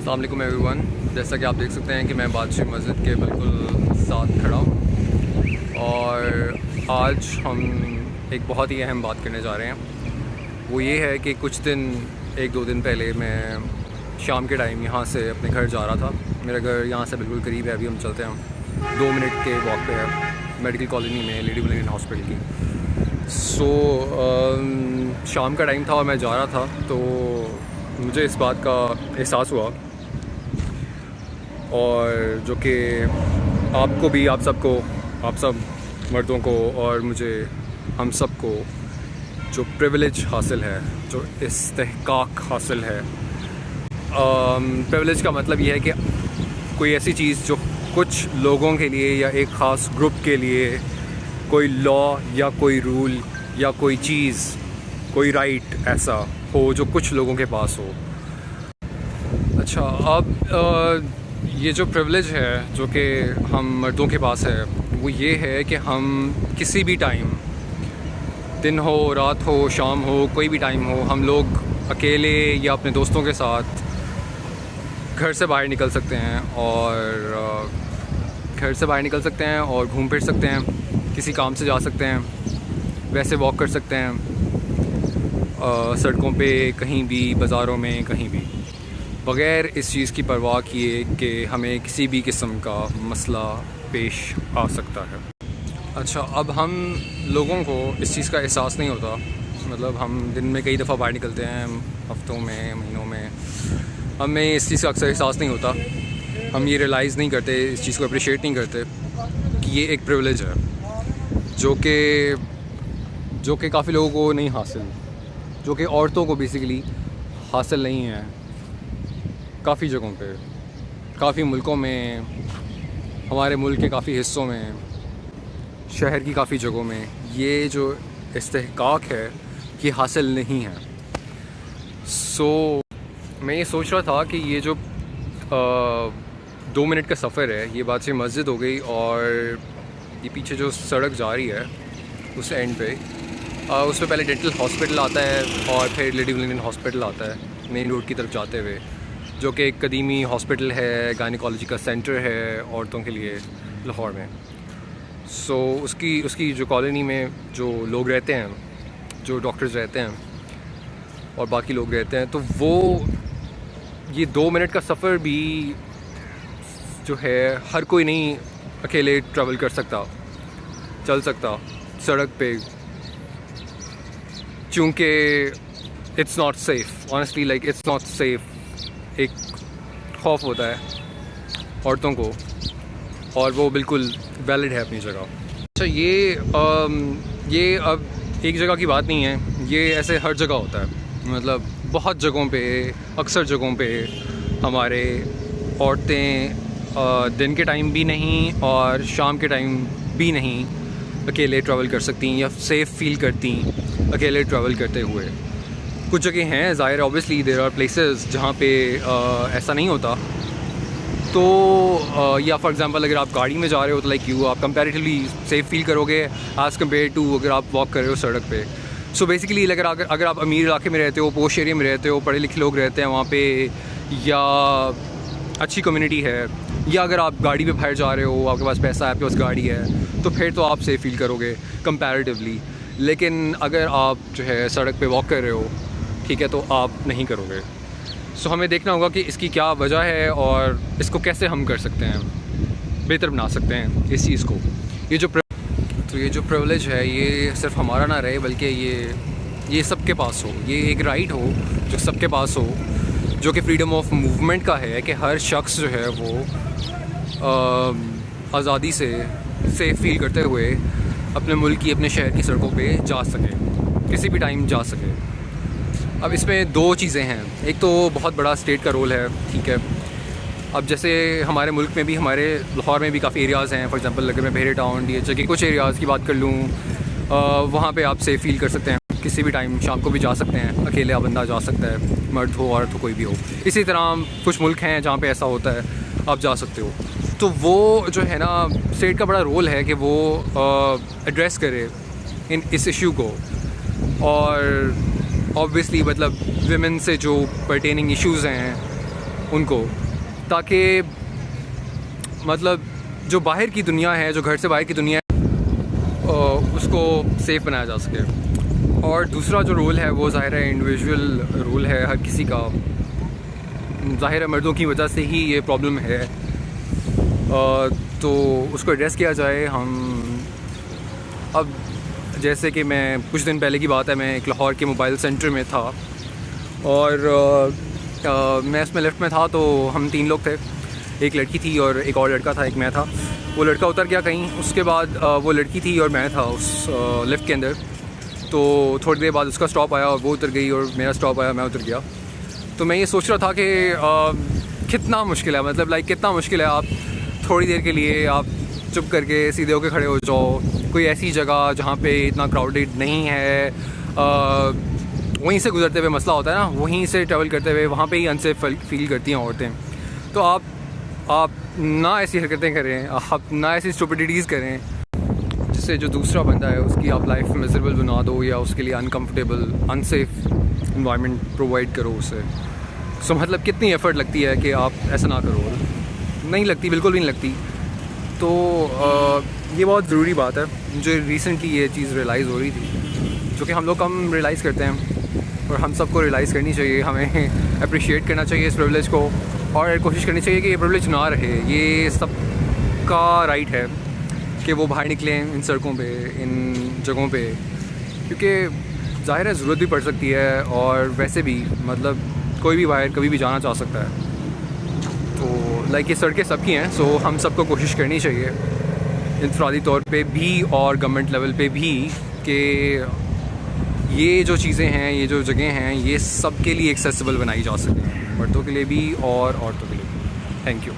अस्सलाम वालेकुम एवरीवन। जैसा कि आप देख सकते हैं कि मैं बादशाह मस्जिद के बिल्कुल साथ खड़ा हूँ और आज हम एक बहुत ही अहम बात करने जा रहे हैं। वो ये है कि कुछ दिन 1-2 दिन पहले मैं शाम के टाइम यहाँ से अपने घर जा रहा था। मेरा घर यहाँ से बिल्कुल करीब है, अभी हम चलते हैं 2 मिनट के वॉक पे है, मेडिकल कॉलोनी में लेडी विलिंगटन हॉस्पिटल की। शाम का टाइम था और मैं जा रहा था तो मुझे इस बात का एहसास हुआ, और जो कि आपको भी, आप सब मर्दों को और मुझे, हम सब को जो प्रिविलेज हासिल है, जो इस्तेहकाक हासिल है। प्रिविलेज का मतलब ये है कि कोई ऐसी चीज़ जो कुछ लोगों के लिए या एक ख़ास ग्रुप के लिए कोई लॉ या कोई रूल या कोई चीज़, कोई राइट ऐसा हो जो कुछ लोगों के पास हो। अच्छा, अब ये जो प्रिविलेज है जो कि हम मर्दों के पास है, वो ये है कि हम किसी भी टाइम, दिन हो, रात हो, शाम हो, कोई भी टाइम हो, हम लोग अकेले या अपने दोस्तों के साथ घर से बाहर निकल सकते हैं और घूम फिर सकते हैं, किसी काम से जा सकते हैं, वैसे वॉक कर सकते हैं, सड़कों पे, कहीं भी, बाज़ारों में, कहीं भी, बग़ैर इस चीज़ की परवाह किए कि हमें किसी भी किस्म का मसला पेश आ सकता है। अच्छा, अब हम लोगों को इस चीज़ का एहसास नहीं होता। मतलब हम दिन में कई दफ़ा बाहर निकलते हैं, हफ्तों में, महीनों में, हमें इस चीज़ का अक्सर एहसास नहीं होता। हम ये रियलाइज़ नहीं करते, इस चीज़ को अप्रिशिएट नहीं करते कि ये एक प्रिविलेज है जो कि काफ़ी लोगों को नहीं हासिल, जो कि औरतों को बेसिकली हासिल नहीं है। काफ़ी जगहों पे, काफ़ी मुल्कों में, हमारे मुल्क के काफ़ी हिस्सों में, शहर की काफ़ी जगहों में ये जो इस्तेहकाक है ये हासिल नहीं है। मैं ये सोच रहा था कि ये जो 2 मिनट का सफ़र है, ये बादशाह मस्जिद हो गई और ये पीछे जो सड़क जा रही है उस एंड पे, उस पर पहले डेंटल हॉस्पिटल आता है और फिर लेडी विलिंगटन हॉस्पिटल आता है मेन रोड की तरफ जाते हुए, जो कि एक कदीमी हॉस्पिटल है, गायनेकोलॉजी का सेंटर है औरतों के लिए लाहौर में। उसकी जो कॉलोनी में जो लोग रहते हैं, जो डॉक्टर्स रहते हैं और बाकी लोग रहते हैं, तो वो ये 2 मिनट का सफ़र भी जो है हर कोई नहीं अकेले ट्रैवल कर सकता, चल सकता सड़क पे, क्योंकि it's not safe. Honestly, like it's not safe. एक खौफ होता है औरतों को और वो बिल्कुल वैलिड है अपनी जगह। अच्छा, ये अब एक जगह की बात नहीं है, ये ऐसे हर जगह होता है। मतलब बहुत जगहों पे, अक्सर जगहों पे हमारे औरतें दिन के टाइम भी नहीं और शाम के टाइम भी नहीं अकेले ट्रैवल कर सकती या सेफ़ फील करती अकेले ट्रैवल करते हुए। कुछ जगह हैं, ज़ाहिर है, ऑब्वियसली देयर आर प्लेसेस जहाँ पे ऐसा नहीं होता। तो या फॉर एग्ज़ाम्पल अगर आप गाड़ी में जा रहे हो तो लाइक आप कंपैरेटिवली सेफ़ फील करोगे एज़ कम्पेयर टू अगर आप वॉक कर रहे हो सड़क पे। सो बेसिकली अगर आप अमीर इलाके में रहते हो, पोश एरिया में रहते हो, पढ़े लिखे लोग रहते हैं वहाँ पे, या अच्छी कम्युनिटी है, या अगर आप गाड़ी पे बाहर जा रहे हो, आपके पास पैसा है, आपके पास गाड़ी है, तो फिर तो आप सेफ़ फील करोगे कंपैरेटिवली। लेकिन अगर आप जो है सड़क पे वॉक कर रहे हो, ठीक है, तो आप नहीं करोगे। सो हमें देखना होगा कि इसकी क्या वजह है और इसको कैसे हम कर सकते हैं, बेहतर बना सकते हैं इस चीज़ को। ये जो प्रिविलेज है ये सिर्फ हमारा ना रहे, बल्कि ये सबके पास हो, ये एक राइट हो जो सबके पास हो, जो कि फ्रीडम ऑफ मूवमेंट का है, कि हर शख्स जो है वो आज़ादी से सेफ़ फील करते हुए अपने मुल्क की, अपने शहर की सड़कों पे जा सके, किसी भी टाइम जा सके। अब इसमें 2 चीज़ें हैं। एक तो बहुत बड़ा स्टेट का रोल है, ठीक है। अब जैसे हमारे मुल्क में भी, हमारे लाहौर में भी काफ़ी एरियाज़ हैं। फॉर एग्जांपल अगर मैं बहरे टाउन, DH के कुछ एरियाज़ की बात कर लूँ, वहाँ पे आप सेफ़ फील कर सकते हैं, किसी भी टाइम, शाम को भी जा सकते हैं, अकेले बंदा जा सकता है, मर्द हो, औरत हो, कोई भी हो। इसी तरह कुछ मुल्क हैं जहाँ पे ऐसा होता है, आप जा सकते हो। तो वो जो है ना, स्टेट का बड़ा रोल है कि वो एड्रेस करे इस इशू को, और ऑब्वियसली मतलब विमेन से जो पर्टेनिंग इश्यूज़ हैं उनको, ताकि मतलब जो बाहर की दुनिया है, जो घर से बाहर की दुनिया है, उसको सेफ़ बनाया जा सके। और दूसरा जो रोल है वो ज़ाहिर है इंडिविजुअल रोल है हर किसी का। ज़ाहिर है मर्दों की वजह से ही ये प्रॉब्लम है, तो उसको एड्रेस किया जाए। हम अब जैसे कि मैं कुछ दिन पहले की बात है, मैं एक लाहौर के मोबाइल सेंटर में था और मैं उसमें लिफ्ट में था, तो हम 3 लोग थे, एक लड़की थी और एक और लड़का था, एक मैं था। वो लड़का उतर गया कहीं, उसके बाद वो लड़की थी और मैं था उस लिफ्ट के अंदर। तो थोड़ी देर बाद उसका स्टॉप आया और वो उतर गई और मेरा स्टॉप आया, मैं उतर गया। तो मैं ये सोच रहा था कि कितना मुश्किल है, मतलब लाइक कितना मुश्किल है। आप थोड़ी देर के लिए आप चुप करके सीधे होकर खड़े हो जाओ कोई ऐसी जगह जहाँ पे इतना क्राउडेड नहीं है, वहीं से गुजरते हुए मसला होता है ना, वहीं से ट्रैवल करते हुए वहाँ पे ही अनसेफ फील करती हैं औरतें। तो आप ना ऐसी हरकतें करें, आप ना ऐसी स्टुपिडिटीज़ करें जिससे जो दूसरा बंदा है उसकी आप लाइफ मिजरेबल बना दो या उसके लिए अनकम्फर्टेबल अनसेफ इन्वायरमेंट प्रोवाइड करो उसे। सो मतलब कितनी एफ़र्ट लगती है कि आप ऐसा ना करो, नहीं लगती, बिल्कुल भी नहीं लगती। तो ये बहुत ज़रूरी बात है। मुझे रिसेंटली ये चीज़ रियलाइज़ हो रही थी, जो कि हम लोग कम रियलाइज़ करते हैं और हम सबको रियलाइज़ करनी चाहिए। हमें अप्रिशिएट करना चाहिए इस प्रिविलेज को और कोशिश करनी चाहिए कि ये प्रिविलेज ना रहे। ये सबका राइट है कि वो बाहर निकलें इन सड़कों पे, इन जगहों पे, क्योंकि ज़ाहिर है ज़रूरत भी पड़ सकती है और वैसे भी मतलब कोई भी बाहर कभी भी जाना चाह सकता है। तो लाइक ये सड़कें सबकी हैं, सो हम सबको कोशिश करनी चाहिए इंफरादी तौर पे भी और गवर्नमेंट लेवल पे भी कि ये जो चीज़ें हैं, ये जो जगह हैं, ये सब के लिए एक्सेसिबल बनाई जा सकें, मर्दों के लिए भी और औरतों के लिए भी। Thank you.